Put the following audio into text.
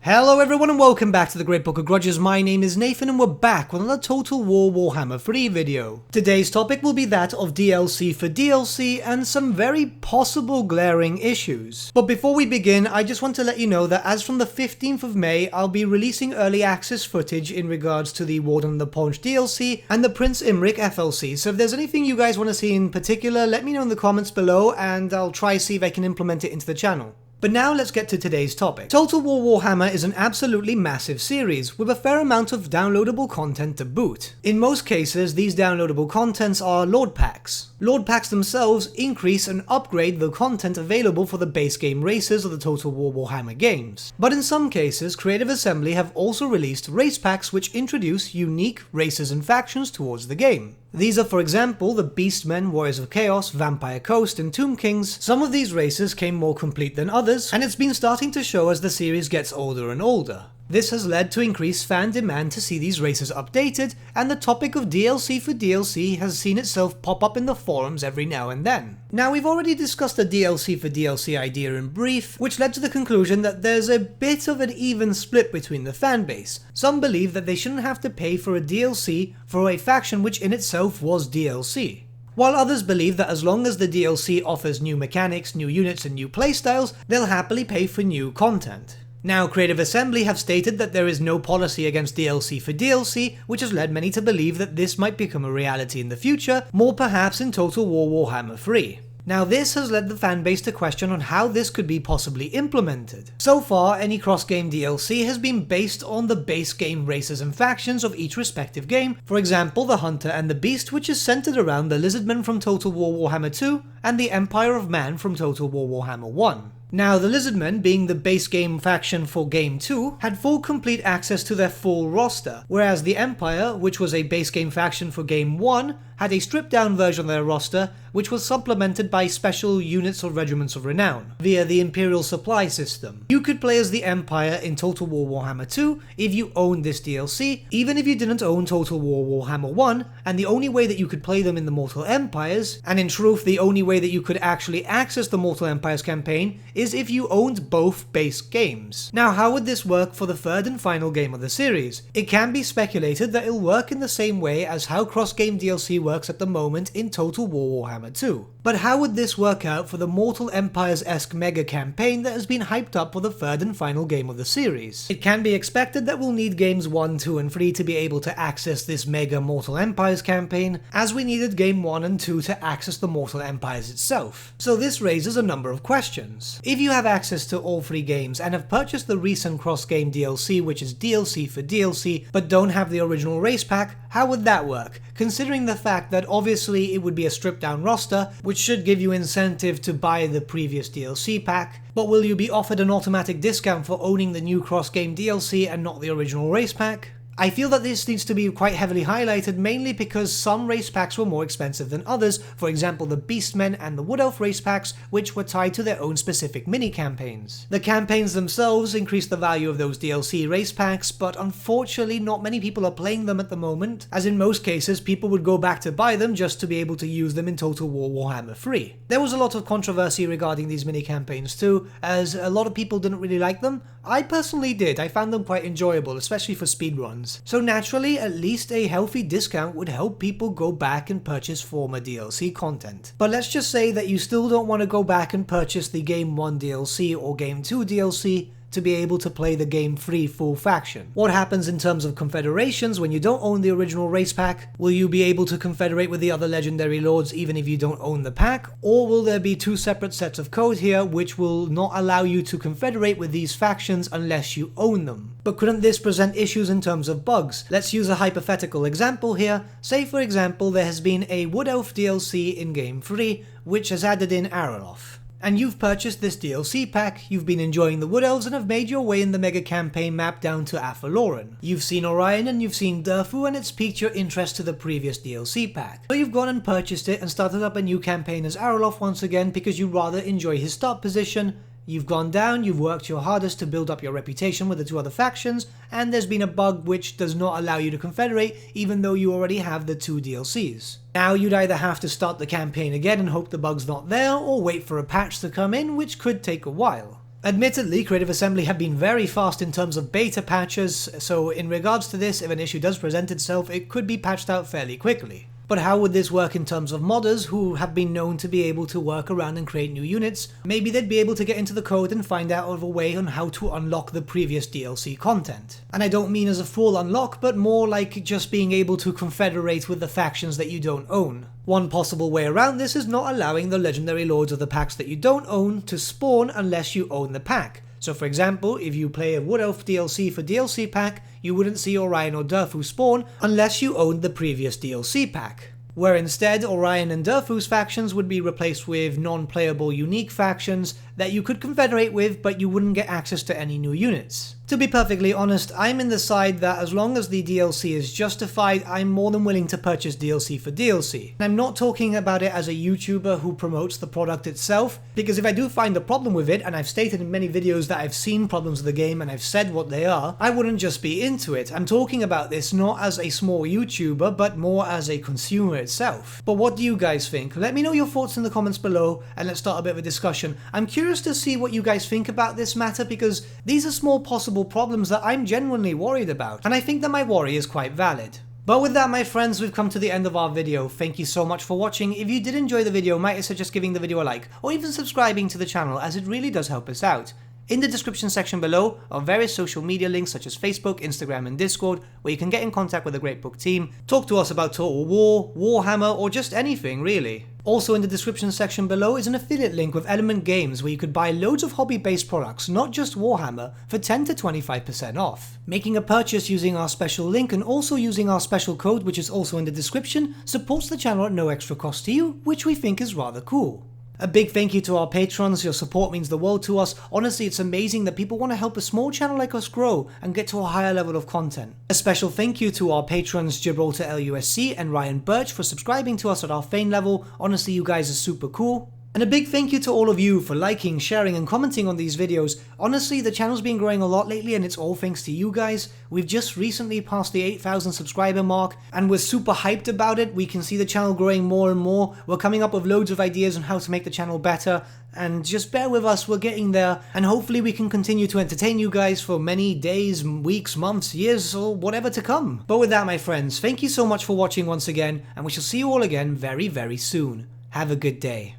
Hello everyone and welcome back to the Great Book of Grudges. My name is Nathan and we're back with another Total War Warhammer 3 video. Today's topic will be that of DLC for DLC and some very possible glaring issues. But before we begin, I just want to let you know that as from the 15th of May, I'll be releasing early access footage in regards to the Warden and the Paunch DLC and the Prince Imric FLC. So if there's anything you guys want to see in particular, let me know in the comments below and I'll try see if I can implement it into the channel. But now let's get to today's topic. Total War Warhammer is an absolutely massive series, with a fair amount of downloadable content to boot. In most cases, these downloadable contents are Lord Packs. Lord Packs themselves increase and upgrade the content available for the base game races of the Total War Warhammer games. But in some cases, Creative Assembly have also released race packs which introduce unique races and factions towards the game. These are, for example, the Beastmen, Warriors of Chaos, Vampire Coast, and Tomb Kings. Some of these races came more complete than others, and it's been starting to show as the series gets older and older. This has led to increased fan demand to see these races updated, and the topic of DLC for DLC has seen itself pop up in the forums every now and then. Now, we've already discussed the DLC for DLC idea in brief, which led to the conclusion that there's a bit of an even split between the fanbase. Some believe that they shouldn't have to pay for a DLC for a faction which in itself was DLC. While others believe that as long as the DLC offers new mechanics, new units, and new playstyles, they'll happily pay for new content. Now, Creative Assembly have stated that there is no policy against DLC for DLC, which has led many to believe that this might become a reality in the future, more perhaps in Total War Warhammer 3. Now, this has led the fanbase to question on how this could be possibly implemented. So far, any cross-game DLC has been based on the base game races and factions of each respective game, for example the Hunter and the Beast, which is centered around the Lizardmen from Total War Warhammer 2 and the Empire of Man from Total War Warhammer 1. Now, the Lizardmen, being the base game faction for Game 2, had full complete access to their full roster, whereas the Empire, which was a base game faction for Game 1, had a stripped down version of their roster, which was supplemented by special units or regiments of renown, via the Imperial Supply system. You could play as the Empire in Total War Warhammer 2 if you owned this DLC, even if you didn't own Total War Warhammer 1, and the only way that you could play them in the Mortal Empires, and in truth the only way that you could actually access the Mortal Empires campaign, is if you owned both base games. Now, how would this work for the third and final game of the series? It can be speculated that it'll work in the same way as how cross-game DLC works at the moment in Total War Warhammer 2. But how would this work out for the Mortal Empires-esque mega campaign that has been hyped up for the third and final game of the series? It can be expected that we'll need games 1, 2, and 3 to be able to access this mega Mortal Empires campaign, as we needed game 1 and 2 to access the Mortal Empires itself. So this raises a number of questions. If you have access to all 3 games and have purchased the recent cross-game DLC, which is DLC for DLC, but don't have the original race pack, how would that work? Considering the fact that obviously it would be a stripped down roster, which should give you incentive to buy the previous DLC pack, but will you be offered an automatic discount for owning the new cross-game DLC and not the original race pack? I feel that this needs to be quite heavily highlighted, mainly because some race packs were more expensive than others, for example the Beastmen and the Wood Elf race packs, which were tied to their own specific mini-campaigns. The campaigns themselves increased the value of those DLC race packs, but unfortunately not many people are playing them at the moment, as in most cases people would go back to buy them just to be able to use them in Total War Warhammer 3. There was a lot of controversy regarding these mini-campaigns too, as a lot of people didn't really like them. I personally did. I found them quite enjoyable, especially for speedruns. So naturally, at least a healthy discount would help people go back and purchase former DLC content. But let's just say that you still don't want to go back and purchase the Game 1 DLC or Game 2 DLC to be able to play the Game 3 full faction. What happens in terms of confederations when you don't own the original race pack? Will you be able to confederate with the other legendary lords even if you don't own the pack? Or will there be 2 separate sets of code here which will not allow you to confederate with these factions unless you own them? But couldn't this present issues in terms of bugs? Let's use a hypothetical example here. Say for example there has been a Wood Elf DLC in Game 3 which has added in Araloth. And you've purchased this DLC pack, you've been enjoying the Wood Elves and have made your way in the mega campaign map down to Athaloran. You've seen Orion and you've seen Durfu and it's piqued your interest to the previous DLC pack. So you've gone and purchased it and started up a new campaign as Araloth once again because you rather enjoy his start position. You've gone down, you've worked your hardest to build up your reputation with the 2 other factions, and there's been a bug which does not allow you to confederate even though you already have the 2 DLCs. Now you'd either have to start the campaign again and hope the bug's not there, or wait for a patch to come in, which could take a while. Admittedly, Creative Assembly have been very fast in terms of beta patches, so in regards to this, if an issue does present itself, it could be patched out fairly quickly. But how would this work in terms of modders who have been known to be able to work around and create new units? Maybe they'd be able to get into the code and find out of a way on how to unlock the previous DLC content. And I don't mean as a full unlock, but more like just being able to confederate with the factions that you don't own. One possible way around this is not allowing the legendary lords of the packs that you don't own to spawn unless you own the pack. So for example, if you play a Wood Elf DLC for DLC pack, you wouldn't see Orion or Durfu spawn unless you owned the previous DLC pack. Where instead Orion and Durfu's factions would be replaced with non-playable unique factions that you could confederate with, but you wouldn't get access to any new units. To be perfectly honest, I'm in the side that as long as the DLC is justified, I'm more than willing to purchase DLC for DLC. And I'm not talking about it as a YouTuber who promotes the product itself, because if I do find a problem with it, and I've stated in many videos that I've seen problems with the game and I've said what they are, I wouldn't just be into it. I'm talking about this not as a small YouTuber, but more as a consumer itself. But what do you guys think? Let me know your thoughts in the comments below, and let's start a bit of a discussion. I'm curious to see what you guys think about this matter, because these are small possible problems that I'm genuinely worried about, and I think that my worry is quite valid. But with that, my friends, we've come to the end of our video. Thank you so much for watching. If you did enjoy the video, might I suggest giving the video a like, or even subscribing to the channel, as it really does help us out. In the description section below are various social media links such as Facebook, Instagram and Discord, where you can get in contact with the Great Book team, talk to us about Total War, Warhammer, or just anything really. Also in the description section below is an affiliate link with Element Games where you could buy loads of hobby-based products, not just Warhammer, for 10 to 25% off. Making a purchase using our special link and also using our special code, which is also in the description, supports the channel at no extra cost to you, which we think is rather cool. A big thank you to our patrons, your support means the world to us. Honestly, it's amazing that people want to help a small channel like us grow and get to a higher level of content. A special thank you to our patrons Gibraltar LUSC and Ryan Bertsche for subscribing to us at our Fane level. Honestly, you guys are super cool. And a big thank you to all of you for liking, sharing and commenting on these videos. Honestly, the channel's been growing a lot lately and it's all thanks to you guys. We've just recently passed the 8,000 subscriber mark and we're super hyped about it. We can see the channel growing more and more. We're coming up with loads of ideas on how to make the channel better. And just bear with us, we're getting there, and hopefully we can continue to entertain you guys for many days, weeks, months, years, or whatever to come. But with that, my friends, thank you so much for watching once again, and we shall see you all again very, very soon. Have a good day.